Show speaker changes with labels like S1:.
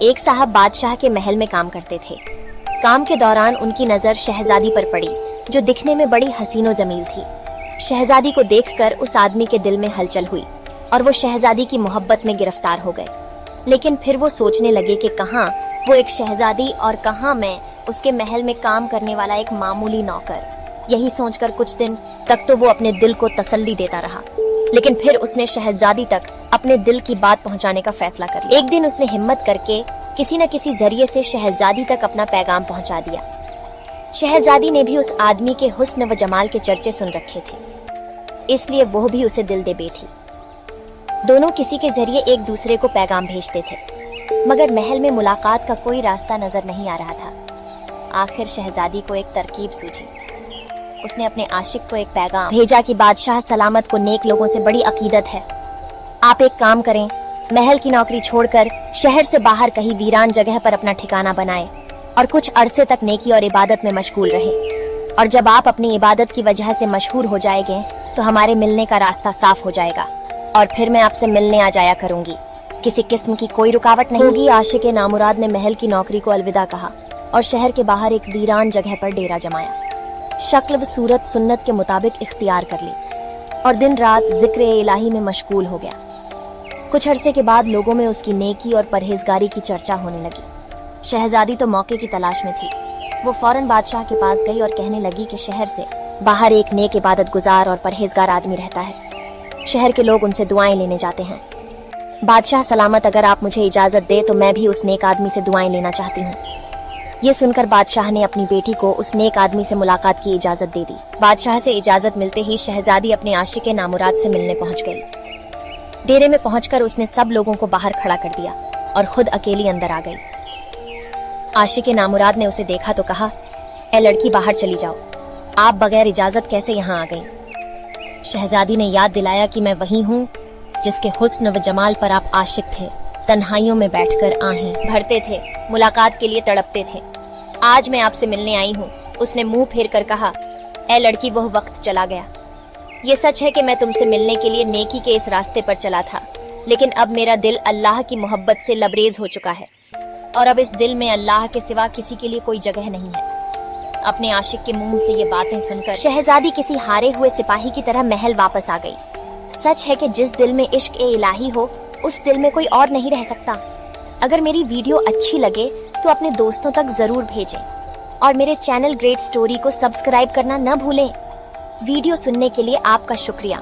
S1: एक साहब बादशाह के महल में काम करते थे। काम के दौरान उनकी नजर शहजादी पर पड़ी, जो दिखने में बड़ी हसीनो जमील थी। शहजादी को देखकर उस आदमी के दिल में हलचल हुई और वो शहजादी की मोहब्बत में गिरफ्तार हो गए। लेकिन फिर वो सोचने लगे कि कहाँ वो एक शहजादी और कहाँ मैं, उसके महल में काम करने वाला एक मामूली नौकर। यही सोचकर कुछ दिन तक तो वो अपने दिल को तसल्ली देता रहा, लेकिन फिर उसने शहजादी तक अपने दिल की बात पहुंचाने का फैसला कर लिया। एक दिन उसने हिम्मत करके किसी न किसी जरिए से शहजादी तक अपना पैगाम पहुंचा दिया। शहजादी ने भी उस आदमी के हुस्न व जमाल के चर्चे सुन रखे थे, इसलिए वो भी उसे दिल दे बैठी। दोनों किसी के जरिए एक दूसरे को पैगाम भेजते थे, मगर महल में मुलाकात का कोई रास्ता नजर नहीं आ रहा था। आखिर शहजादी को एक तरकीब सूझी। उसने अपने आशिक को एक पैगाम भेजा कि बादशाह सलामत को नेक लोगों से बड़ी अकीदत है। आप एक काम करें, महल की नौकरी छोड़कर शहर से बाहर कहीं वीरान जगह पर अपना ठिकाना बनाए और कुछ अरसे तक नेकी और इबादत में मशगूल रहे। और जब आप अपनी इबादत की वजह से मशहूर हो जाएंगे तो हमारे मिलने का रास्ता साफ हो जाएगा और फिर मैं आपसे मिलने आ जाया करूंगी। किसी किस्म की कोई रुकावट नहीं होगी। आशिक नामुराद ने महल की नौकरी को अलविदा कहा और शहर के बाहर एक वीरान जगह पर डेरा जमाया। शक्ल व सूरत सुन्नत के मुताबिक इख्तियार कर ली और दिन रात जिक्र इलाही में मशगूल हो गया। कुछ अरसे के बाद लोगों में उसकी नेकी और परहेजगारी की चर्चा होने लगी। शहजादी तो मौके की तलाश में थी। वो फौरन बादशाह के पास गई और कहने लगी कि शहर से बाहर एक नेक इबादत गुजार और परहेजगार आदमी रहता है। शहर के लोग उनसे दुआएं लेने जाते हैं। बादशाह सलामत, अगर आप मुझे इजाजत दे तो मैं भी उस नेक आदमी से दुआएं लेना चाहती हूँ। ये सुनकर बादशाह ने अपनी बेटी को उस नेक आदमी से मुलाकात की इजाजत दे दी। बादशाह से इजाजत मिलते ही शहजादी अपने आशिक नामुराद से मिलने पहुंच गई। डेरे में पहुंचकर उसने सब लोगों को बाहर खड़ा कर दिया और खुद अकेली अंदर आ गई। आशिक नामुराद ने उसे देखा तो कहा, ए लड़की, बाहर चली जाओ, आप बगैर इजाजत कैसे यहाँ आ गई? शहजादी ने याद दिलाया कि मैं वही हूँ जिसके हुस्न व जमाल पर आप आशिक थे, तन्हाइयों में बैठकर आहें भरते थे, मुलाकात के लिए तड़पते थे। आज मैं आपसे मिलने आई हूँ। उसने मुंह फेर कर कहा, ए लड़की, वह वक्त चला गया। ये सच है कि मैं तुमसे मिलने के लिए नेकी के इस रास्ते पर चला था, लेकिन अब मेरा दिल अल्लाह की मोहब्बत से लबरेज हो चुका है और अब इस दिल में अल्लाह के सिवा किसी के लिए कोई जगह नहीं है। अपने आशिक के मुंह से ये बातें सुनकर शहजादी किसी हारे हुए सिपाही की तरह महल वापस आ गई। सच है कि जिस दिल में इश्क ए इलाही हो, उस दिल में कोई और नहीं रह सकता। अगर मेरी वीडियो अच्छी लगे तो अपने दोस्तों तक जरूर भेजें और मेरे चैनल ग्रेट स्टोरी को सब्सक्राइब करना न भूलें। वीडियो सुनने के लिए आपका शुक्रिया।